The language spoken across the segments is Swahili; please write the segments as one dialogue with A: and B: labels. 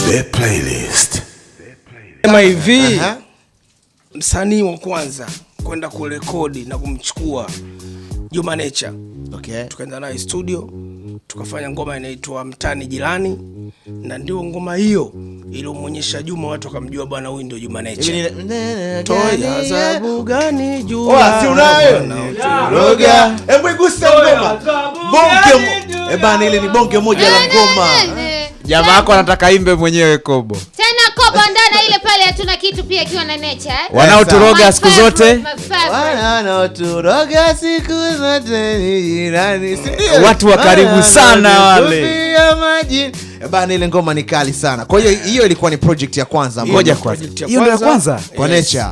A: The playlist.
B: Kama hivi msanii wa kwanza kwenda kurekodi na kumchukua Juma Nature.
C: Okay.
B: Tukaenda naye studio, tukafanya ngoma inaitwa Mtani Jirani, na ndio ngoma hiyo iliyomuonyesha Juma, watu wakamjua bwana huyu ndio Juma Nature. Toya adhabu gani Juma?
C: Si unayo? Roga. Hebu igusa ngoma. Bonge. Bana ile ni bonge moja la ngoma.
D: Jamaa wako anataka imbe mwenyewe kobo.
E: Tena kobo ndana ile pale hatuna kitu pia ikiwa na Nature.
D: Wanaoturoga siku zote.
C: Wanaoturoga siku zote ni jirani.
D: Watu wa karibu sana wale.
C: Bana ile ngoma ni kali sana. Kwa hiyo hiyo ilikuwa ni project ya kwanza.
D: Ngoja kwanza. Hiyo ndio ya kwanza
C: kwa Nature.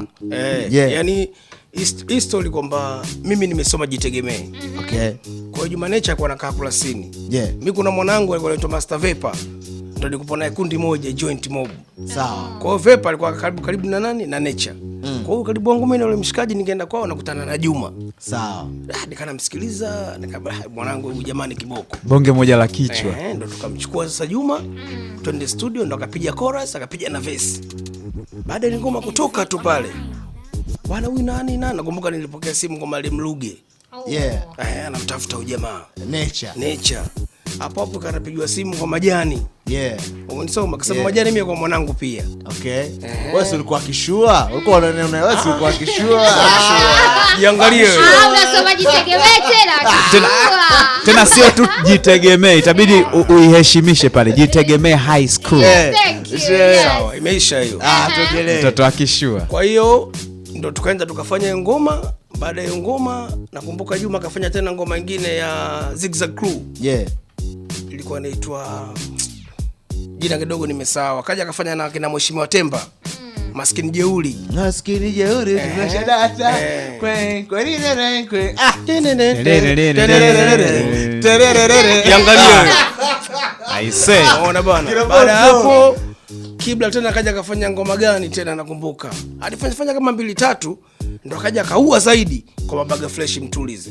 B: Yani history kwamba mimi nimesoma jitegemee.
C: Okay.
B: Kwa hiyo Juma Nature alikuwa anakaa Kurasini. Mimi kuna mwanangu alikuwa anaitwa Master Vapor. Ndio nilikuwa naye kundi moja joint mob.
C: Sawa.
B: Kwa hiyo Vapor alikuwa karibu na nani? Na Nature. Kwa hiyo karibu wangu mimi na yule mshikaji ningeenda kwao nakutana na Juma.
C: Sawa.
B: Nikamsikiliza, mwanangu huyu jamani kiboko.
D: Bonge moja la kichwa.
B: Ndio tukamchukua sasa Juma, twende studio, ndo akapiga chorus, akapiga na verse. Baada ya ngoma kutoka tu pale, bwana huyu nani? Nakumbuka nilipokea simu kwa Mwalimu Luge. Anamtafuta ujamaa Nature. Hapo kanapigwa simu kwa Majani. Umenisoma kasema Majani mimi kwa mwanangu pia.
C: Okay. Wewe ulikuwa kishua? Ulikuwa unaona wewe ulikuwa kishua?
B: Jiangalie.
E: Unasoma jitegemee tena.
D: Tena sio tu jitegemee, itabidi uiheshimishe pale. Jitegemee high school.
B: Sawa, imeisha hiyo.
C: Tuendelee.
D: Mtoto akishua.
B: Kwa hiyo ndo tukaenda tukafanya ngoma. Baada ya ngoma nakumbuka Juma akafanya tena ngoma nyingine ya Zigzag Crew. Ilikuwa inaitwa jina kidogo nimesahau. Akaja akafanya na kina Mheshimiwa Temba. Maskini Jeuri.
C: Maskini Jeuri tunashadata.
B: Yangalia.
D: I say.
B: Ona bwana. Baada hapo Kibla tena akaja akafanya ngoma gani tena nakumbuka. Alifanya kama 2-3 ndo akaja akaua zaidi kwa Mabaga Fresh Mtulize.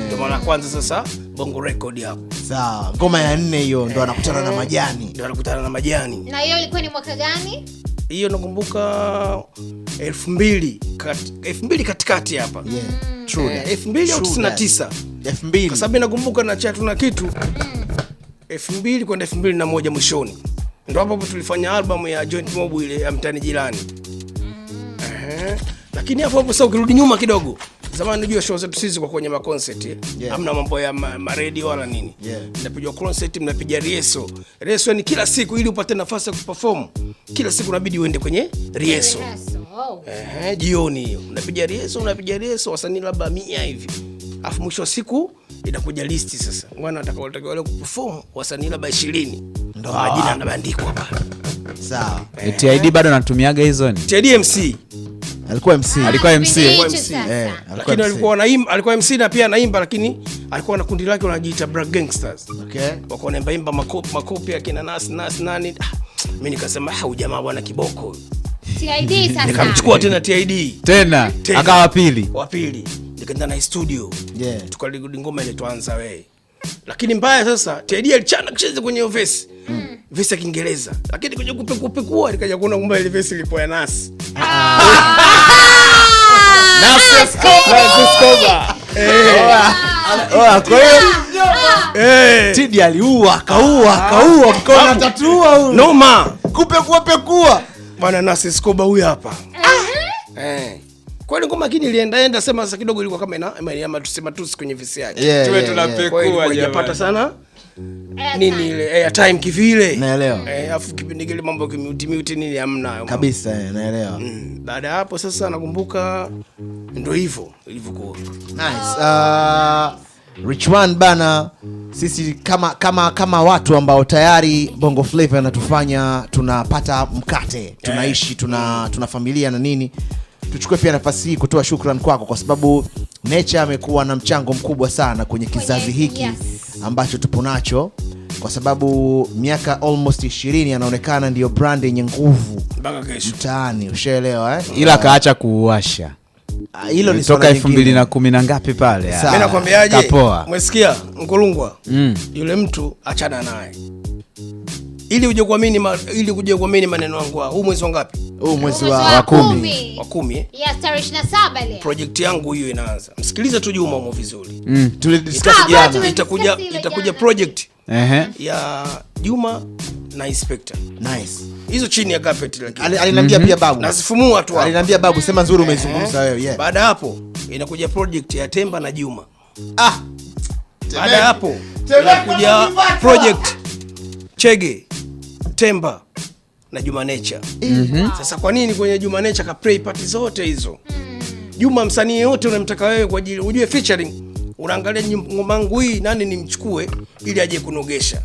B: Ndio mara kwanza sasa Bongo Record hapo.
C: Sawa. Ngoma ya 4 hiyo ndo anakutana na Majani.
B: Ndio anakutana na Majani.
E: Na hiyo ilikuwa ni mwaka gani?
B: Hiyo nakumbuka 2000 katikati hapa.
C: True.
B: 2000 au 99.
C: 2000.
B: Kwa sababu nakumbuka na chat na kitu 2000 kwenda 2001 mwishoni. Ndio hapo tulifanya album ya joint mob ile ya Mtani Jirani. Lakini hapo sasa ukirudi nyuma kidogo, zamani unajua show zetu sisi kwa kwenye ma concert hamna mambo ya radio wala nini. Mnapiga concert, mnapiga rehearsal. Rehearsal ni kila siku ili upate nafasi ya kuperform. Kila siku unabidi uende kwenye rehearsal. Jioni hiyo unapiga rehearsal wasanii labda 100 hivi. Alafu mwisho wa siku inakuja listi sasa. Wana watakaotakiwa wale kuperform wasanii labda 20. Ndio majina yanabandikwa pale.
C: Sawa.
D: TID bado anatumiaga hizo ni?
B: TID MC.
D: Alikuwa MC.
B: Lakini alikuwa MC na pia anaimba, lakini alikuwa na kundi lake wanajiita Black Gangsters. Wako wanaimba makopi ya kina Nas nani. Mimi nikasema jamaa bwana kiboko.
E: TID sasa.
B: Nikamchukua tena TID.
D: Tena akawa wa pili.
B: Nikaenda na studio. Tukarudi ngoma ile tuanza wewe. Lakini mbaya sasa TID alichana kucheza kwenye verse. Verse ya Kiingereza. Lakini kwenye kupekua alikaja kuona kwamba ile verse ilipo ya Nas.
D: Nas Coba.
C: Tidi aliua, akaua, mkono tatua huyo.
B: Noma.
C: Kupekua.
B: Bwana Nas Coba huyu hapa. Kwa hiyo ngoma kini ilienda sema sasa kidogo ilikuwa kama ina tusema tu kwenye visi yake.
D: Tuwe tunapekua
B: jamani. Hajapata sana nini ile airtime kivile.
C: Naelewa.
B: Afu kipindi kile mambo kimute nini hamna.
C: Kabisa, naelewa.
B: Baada ya hapo sasa nakumbuka ndio hivyo ilivyokuwa.
C: Nice. Rich One bana, sisi kama watu ambao tayari Bongo Flava anatufanya tunapata mkate, tunaishi, tuna familia na nini. Tuchukue pia nafasi hii kutoa shukrani kwako kwa sababu Nature amekuwa na mchango mkubwa sana kwenye kizazi hiki ambacho tupo nacho, kwa sababu miaka almost 20 anaonekana ndio brand yenye nguvu
B: mpaka kesho
C: mtaani, ushaelewa
D: ila kaacha kuwasha.
C: Hilo ni
D: toka 2010 na ngapi pale.
B: Mimi nakwambiaje? Umesikia Nkulungwa? Yule mtu achana naye. ili uje kuamini maneno yangu. Huu mwezi wangapi?
C: Huu mwezi
D: wa 10.
B: Wa 10
E: ya tarehe 27 ile.
B: Project yangu hiyo inaanza. Msikilize tu Juma umo vizuri.
C: Tulidiscuss jana.
B: Itakuja project
D: Ehe.
B: ya Juma na Inspector.
C: Nice.
B: Hizo chini ya carpet lakini.
C: Aliniambia pia babu.
B: Nasifumua tu hapo.
C: Aliniambia babu sema nzuri umezungumza wewe. Yeah.
B: Baada hapo inakuja project ya Temba na Juma. Baada hapo inakuja project Chege, Temba na Juma Nature. Sasa kwa nini kwenye Juma Nature ka play party zote hizo? Juma msanii yote unamtaka wewe kwa ajili ujue featuring, unaangalia ngoma yangu hii nani nimchukue ili aje kunogesha.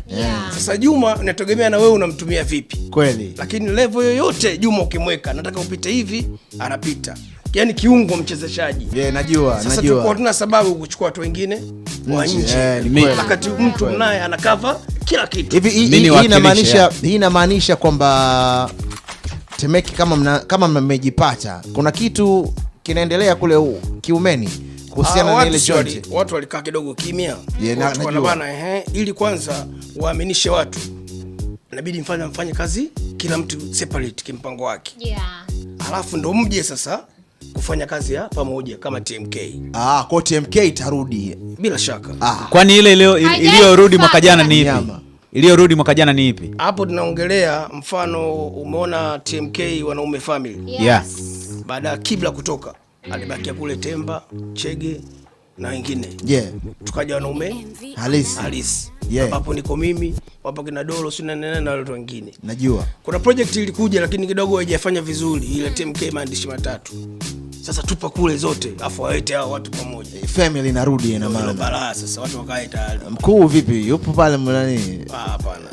B: Sasa Juma inategemea na wewe unamtumia vipi.
C: Kweli.
B: Lakini level yoyote Juma ukimweka nataka upite hivi, anapita. Yaani kiungo mchezeshaji.
C: Najua.
B: Sasa tulikuwa tuna sababu kuchukua watu wengine wa nje. Wakati mtu naye ana cover kila kitu.
C: Hivi hii inamaanisha kwamba Temeke kama mmejipata, kuna kitu kinaendelea kule Kiumeni kuhusiana na ile joint.
B: Watu walikaa kidogo kimya. Ili kwanza waaminishe watu. Inabidi mfanye kazi kila mtu separate kimpango wake. Alafu ndo mje sasa kufanya kazi ya pamoja kama TMK.
C: Kwa TMK itarudi
B: bila shaka.
D: Kwani ile iliyorudi mwaka jana ni ipi? Iliyorudi mwaka jana ni ipi?
B: Hapo tunaongelea mfano umeona TMK wanaume family. Baada ya Kibla kutoka, alibakia kule Temba, Chege na wengine. Tukaja wanaume halisi. Hapo niko mimi, wapo kina Dolo na watu wengine.
C: Najua. Kuna
B: project ilikuja lakini kidogo haijafanya vizuri ile TMK maandishi matatu. Sasa tupa kule zote afu waete hao watu pamoja.
C: Family inarudi ina maana.
B: Balaa sasa watu wakae tayari.
C: Mkuu vipi? Yupo pale mnani?
B: Hapana.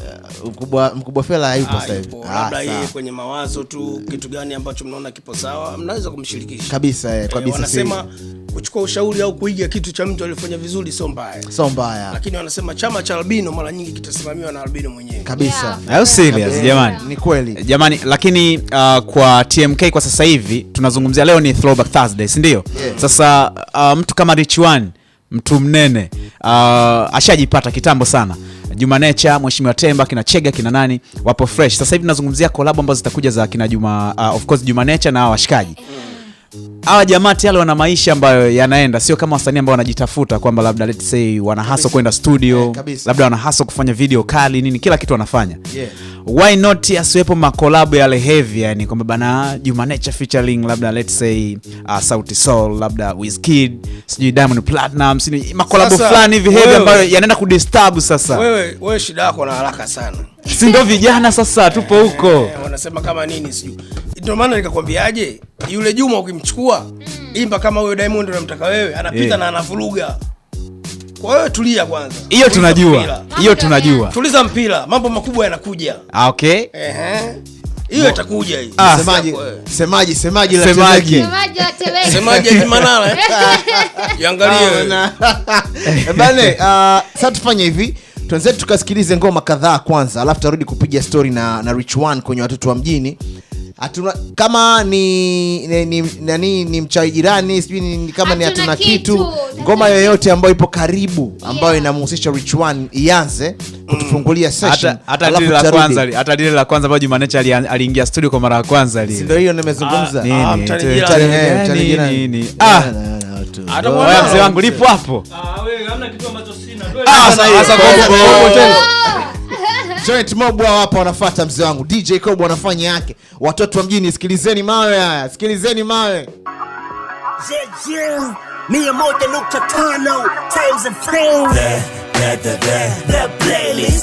C: Mkubwa fela hayupo sasa hivi.
B: Labda yeye kwenye mawazo tu kitu gani ambacho mnaona kipo sawa, mnaweza kumshirikisha.
C: Kabisa.
B: Wanasema kuchukua ushauri au kuiga kitu cha mtu aliyefanya vizuri sio mbaya. Lakini wanasema chama cha albino mara nyingi kitasimamiwa na albino mwenyewe.
C: Kabisa.
D: How serious jamani?
C: Ni kweli.
D: Jamani, lakini kwa TMK kwa sasa hivi tunazungumzia leo ni Throwback Thursday, si ndio? Sasa mtu kama Rich One, mtu mnene, ashajipata kitambo sana. Juma Nature, Mheshimiwa Temba, kina Chega, kina nani wapo fresh. Sasa hivi tunazungumzia collab ambazo zitakuja za kina Juma, of course Juma Nature na washikaji. Hawa jamaa tayari wana maisha ambayo yanaenda, sio kama wasanii ambao wanajitafuta kwamba labda let's say wana hustle kwenda studio, labda wana hustle kufanya video kali nini, kila kitu wanafanya. Why not asiwepo makolabo yale heavy, yani kwamba bana Juma Nature featuring labda let's say Sauti Sol, labda Wizkid, sijui Diamond Platinum, sijui makolabo fulani hivi heavy ambayo yanaenda kudisturb sasa.
B: Wewe shida yako na haraka sana.
D: Si ndio vijana sasa tupo huko.
B: Wanasema kama nini sijui. Ndio maana nikakwambiaje, yule Juma ukimchukua, imba kama wewe Diamond unamtaka wewe, anapita na anavuruga. Kwa hiyo tulia kwanza.
D: Hiyo tunajua.
B: Tuliza mpira, mambo makubwa yanakuja.
D: Okay.
B: Hiyo itakuja hii.
C: Semaji
B: Manala. Jiangalie.
C: Bane, sasa tufanye hivi. Tuanze tukasikilize ngoma kadhaa kwanza, alafu tarudi kupiga story na Rich One kwenye watoto wa mjini. Kama ni mchai jirani, sijui kama ni hatuna kitu. Ngoma yoyote ambayo ipo karibu ambayo inamhusisha Rich One ianze kutufungulia session.
D: Hata lile la kwanza ambapo Juma Nature aliingia studio kwa mara ya kwanza lile.
C: Ndio hiyo nimezungumza.
D: Nini? Wewe mzee wangu lipo hapo.
A: Wewe hamna kitu ambacho sina.
D: Sasa
C: Joint Mob hapa wanafuata mzee wangu DJ Cobo anafanya yake. Watoto wa mjini sikilizeni mawe haya, sikilizeni mawe.
F: 101.5 times and friends. The playlist